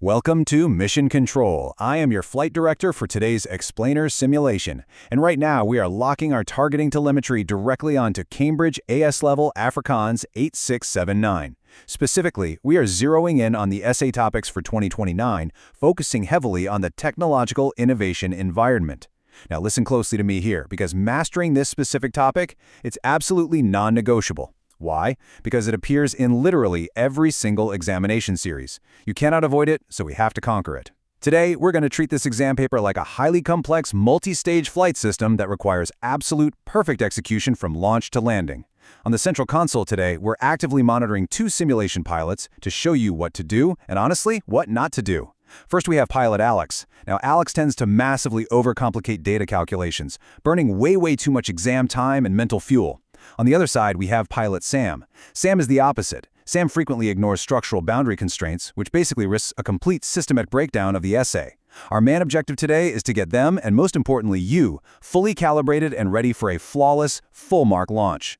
Welcome to Mission Control. I am your flight director for today's explainer simulation. And right now we are locking our targeting telemetry directly onto Cambridge AS Level Afrikaans 8679. Specifically, we are zeroing in on the essay topics for 2029, focusing heavily on the technological innovation environment. Now listen closely to me here, because mastering this specific topic, it's absolutely non-negotiable. Why? Because it appears in literally every single examination series. You cannot avoid it, so we have to conquer it. Today, we're going to treat this exam paper like a highly complex, multi-stage flight system that requires absolute, perfect execution from launch to landing. On the central console today, we're actively monitoring 2 simulation pilots to show you what to do and, honestly, what not to do. First, we have pilot Alex. Now, Alex tends to massively overcomplicate data calculations, burning way too much exam time and mental fuel. On the other side, we have pilot Sam. Sam is the opposite. Sam frequently ignores structural boundary constraints, which basically risks a complete systematic breakdown of the essay. Our main objective today is to get them, and most importantly you, fully calibrated and ready for a flawless, full-mark launch.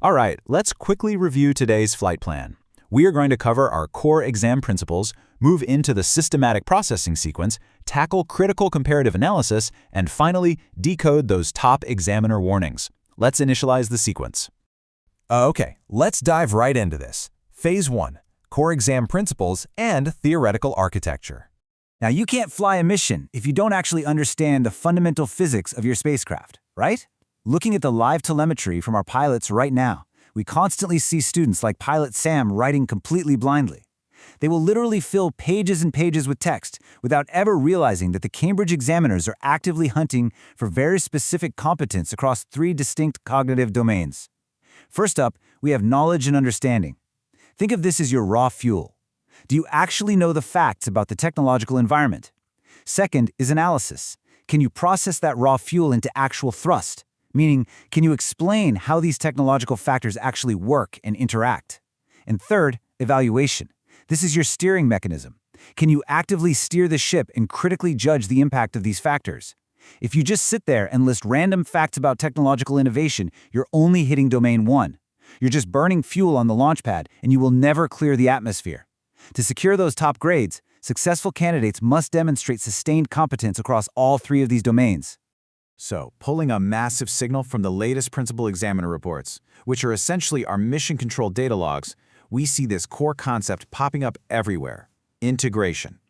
All right, let's quickly review today's flight plan. We are going to cover our core exam principles, move into the systematic processing sequence, tackle critical comparative analysis, and finally, decode those top examiner warnings. Let's initialize the sequence. Okay, let's dive right into this. Phase 1, core exam principles and theoretical architecture. Now, you can't fly a mission if you don't actually understand the fundamental physics of your spacecraft, right? Looking at the live telemetry from our pilots right now, we constantly see students like pilot Sam writing completely blindly. They will literally fill pages and pages with text without ever realizing that the Cambridge examiners are actively hunting for very specific competence across 3 distinct cognitive domains. First up, we have knowledge and understanding. Think of this as your raw fuel. Do you actually know the facts about the technological environment? Second is analysis. Can you process that raw fuel into actual thrust? Meaning, can you explain how these technological factors actually work and interact? And third, evaluation. This is your steering mechanism. Can you actively steer the ship and critically judge the impact of these factors? If you just sit there and list random facts about technological innovation, you're only hitting domain 1. You're just burning fuel on the launch pad, and you will never clear the atmosphere. To secure those top grades, successful candidates must demonstrate sustained competence across all 3 of these domains. So, pulling a massive signal from the latest principal examiner reports, which are essentially our mission control data logs, we see this core concept popping up everywhere: integration.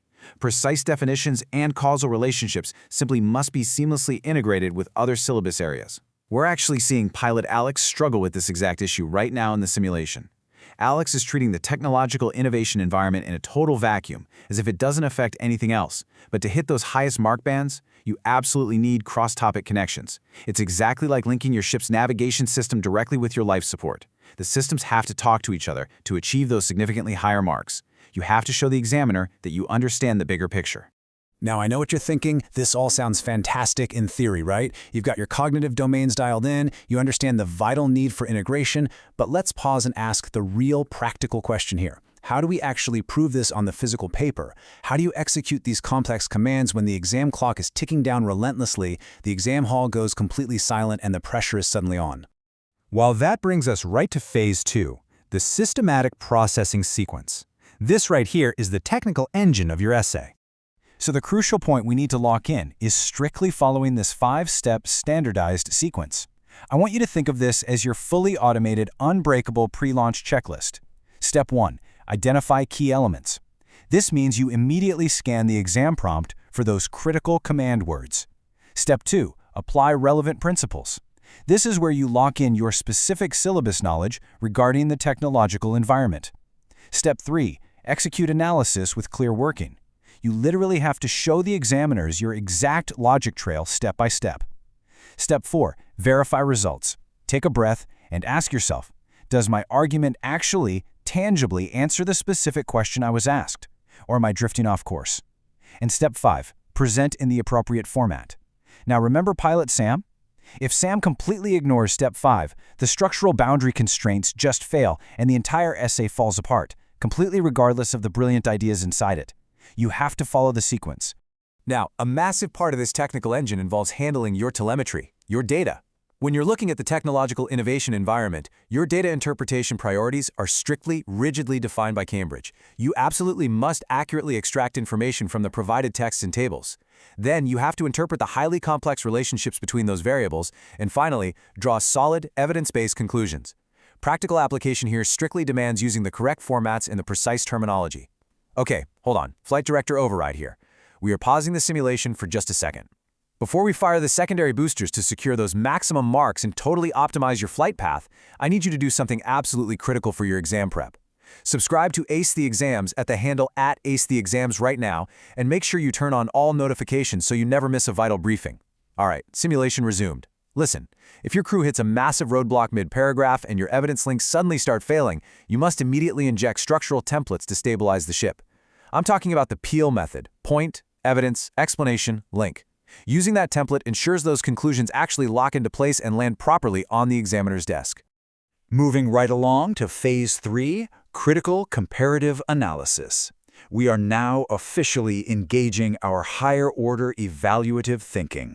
Precise definitions and causal relationships simply must be seamlessly integrated with other syllabus areas. We're actually seeing pilot Alex struggle with this exact issue right now in the simulation. Alex is treating the technological innovation environment in a total vacuum, as if it doesn't affect anything else. But to hit those highest mark bands, you absolutely need cross-topic connections. It's exactly like linking your ship's navigation system directly with your life support. The systems have to talk to each other to achieve those significantly higher marks. You have to show the examiner that you understand the bigger picture. Now, I know what you're thinking. This all sounds fantastic in theory, right? You've got your cognitive domains dialed in, you understand the vital need for integration, but let's pause and ask the real practical question here. How do we actually prove this on the physical paper? How do you execute these complex commands when the exam clock is ticking down relentlessly, the exam hall goes completely silent, and the pressure is suddenly on? Well, that brings us right to phase 2, the systematic processing sequence. This right here is the technical engine of your essay. So the crucial point we need to lock in is strictly following this 5-step standardized sequence. I want you to think of this as your fully automated, unbreakable pre-launch checklist. Step 1, identify key elements. This means you immediately scan the exam prompt for those critical command words. Step 2, apply relevant principles. This is where you lock in your specific syllabus knowledge regarding the technological environment. Step 3, execute analysis with clear working. You literally have to show the examiners your exact logic trail step by step. Step 4, verify results. Take a breath and ask yourself, does my argument actually, tangibly answer the specific question I was asked? Or am I drifting off course? And step 5, present in the appropriate format. Now remember pilot Sam? If Sam completely ignores step 5, the structural boundary constraints just fail and the entire essay falls apart, completely regardless of the brilliant ideas inside it. You have to follow the sequence. Now, a massive part of this technical engine involves handling your telemetry, your data. When you're looking at the technological innovation environment, your data interpretation priorities are strictly, rigidly defined by Cambridge. You absolutely must accurately extract information from the provided texts and tables. Then you have to interpret the highly complex relationships between those variables, and finally, draw solid, evidence-based conclusions. Practical application here strictly demands using the correct formats and the precise terminology. Okay, hold on. Flight director override here. We are pausing the simulation for just a second. Before we fire the secondary boosters to secure those maximum marks and totally optimize your flight path, I need you to do something absolutely critical for your exam prep. Subscribe to Ace the Exams at the handle @AceTheExams right now, and make sure you turn on all notifications so you never miss a vital briefing. All right, simulation resumed. Listen, if your crew hits a massive roadblock mid-paragraph and your evidence links suddenly start failing, you must immediately inject structural templates to stabilize the ship. I'm talking about the PEEL method: point, evidence, explanation, link. Using that template ensures those conclusions actually lock into place and land properly on the examiner's desk. Moving right along to Phase 3, Critical Comparative Analysis. We are now officially engaging our higher-order evaluative thinking.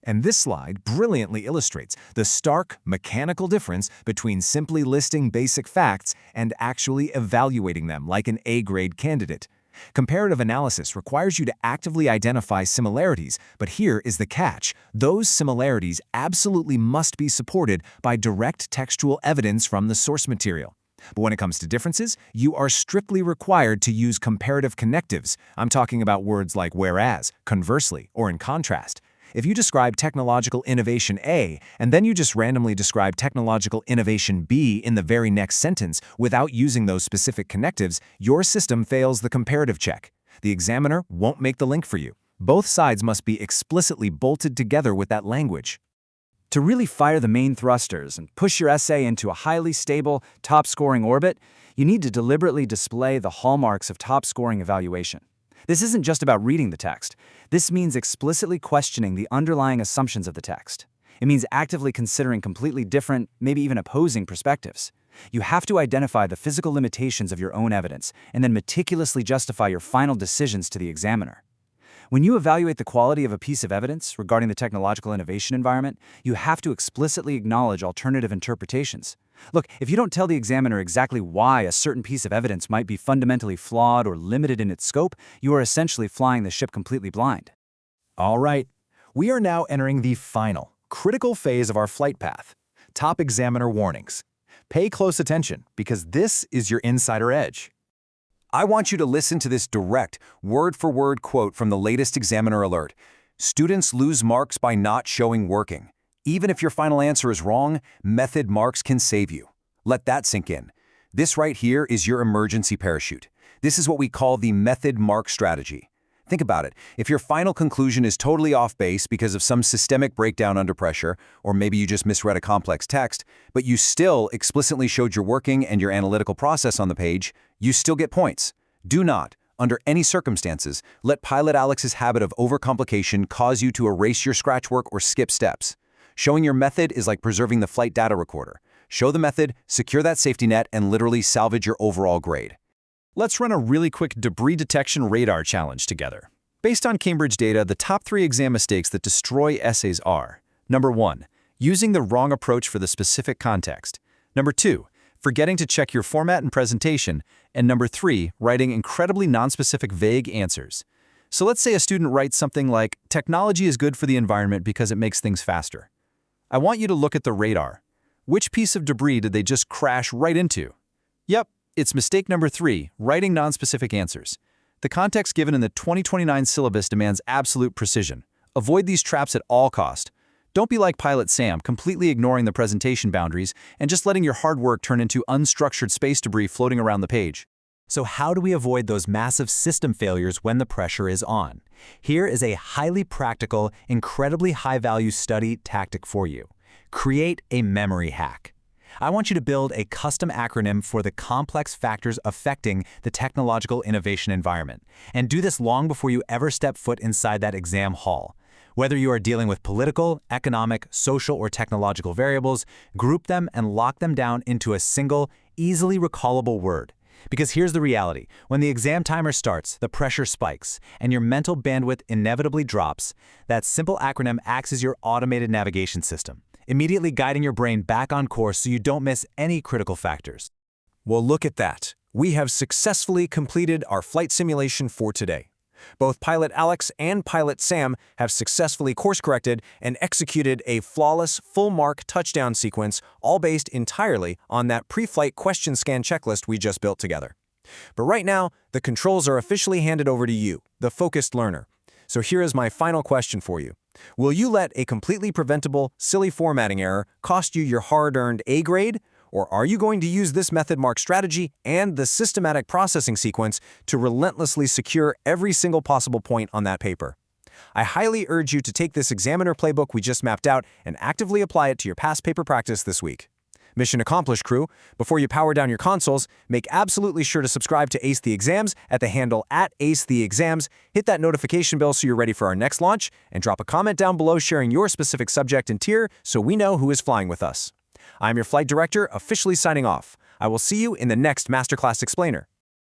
And this slide brilliantly illustrates the stark, mechanical difference between simply listing basic facts and actually evaluating them like an A-grade candidate. Comparative analysis requires you to actively identify similarities, but here is the catch. Those similarities absolutely must be supported by direct textual evidence from the source material. But when it comes to differences, you are strictly required to use comparative connectives. I'm talking about words like whereas, conversely, or in contrast. If you describe technological innovation A, and then you just randomly describe technological innovation B in the very next sentence without using those specific connectives, your system fails the comparative check. The examiner won't make the link for you. Both sides must be explicitly bolted together with that language. To really fire the main thrusters and push your essay into a highly stable, top-scoring orbit, you need to deliberately display the hallmarks of top-scoring evaluation. This isn't just about reading the text. This means explicitly questioning the underlying assumptions of the text. It means actively considering completely different, maybe even opposing perspectives. You have to identify the physical limitations of your own evidence and then meticulously justify your final decisions to the examiner. When you evaluate the quality of a piece of evidence regarding the technological innovation environment, you have to explicitly acknowledge alternative interpretations. Look, if you don't tell the examiner exactly why a certain piece of evidence might be fundamentally flawed or limited in its scope, you are essentially flying the ship completely blind. All right, we are now entering the final, critical phase of our flight path: top examiner warnings. Pay close attention, because this is your insider edge. I want you to listen to this direct, word-for-word quote from the latest examiner alert. Students lose marks by not showing working. Even if your final answer is wrong, method marks can save you. Let that sink in. This right here is your emergency parachute. This is what we call the method mark strategy. Think about it. If your final conclusion is totally off base because of some systemic breakdown under pressure, or maybe you just misread a complex text, but you still explicitly showed your working and your analytical process on the page, you still get points. Do not, under any circumstances, let Pilot Alex's habit of overcomplication cause you to erase your scratch work or skip steps. Showing your method is like preserving the flight data recorder. Show the method, secure that safety net, and literally salvage your overall grade. Let's run a really quick debris detection radar challenge together. Based on Cambridge data, the top 3 exam mistakes that destroy essays are: Number 1, using the wrong approach for the specific context. Number 2, forgetting to check your format and presentation. And number 3, writing incredibly nonspecific, vague answers. So let's say a student writes something like, "Technology is good for the environment because it makes things faster." I want you to look at the radar. Which piece of debris did they just crash right into? Yep, it's mistake number 3, writing nonspecific answers. The context given in the 2029 syllabus demands absolute precision. Avoid these traps at all cost. Don't be like Pilot Sam, completely ignoring the presentation boundaries and just letting your hard work turn into unstructured space debris floating around the page. So how do we avoid those massive system failures when the pressure is on? Here is a highly practical, incredibly high-value study tactic for you. Create a memory hack. I want you to build a custom acronym for the complex factors affecting the technological innovation environment, and do this long before you ever step foot inside that exam hall. Whether you are dealing with political, economic, social, or technological variables, group them and lock them down into a single, easily recallable word. Because here's the reality: when the exam timer starts, the pressure spikes, and your mental bandwidth inevitably drops. That simple acronym acts as your automated navigation system. immediately guiding your brain back on course so you don't miss any critical factors. Well, look at that. We have successfully completed our flight simulation for today. Both Pilot Alex and Pilot Sam have successfully course-corrected and executed a flawless, full-mark touchdown sequence, all based entirely on that pre-flight question scan checklist we just built together. But right now, the controls are officially handed over to you, the focused learner. So here is my final question for you. Will you let a completely preventable, silly formatting error cost you your hard-earned A grade? Or are you going to use this method mark strategy and the systematic processing sequence to relentlessly secure every single possible point on that paper? I highly urge you to take this examiner playbook we just mapped out and actively apply it to your past paper practice this week. Mission accomplished, crew. Before you power down your consoles, make absolutely sure to subscribe to Ace the Exams at the handle @AceTheExams, hit that notification bell so you're ready for our next launch, and drop a comment down below sharing your specific subject and tier so we know who is flying with us. I'm your flight director, officially signing off. I will see you in the next Masterclass Explainer.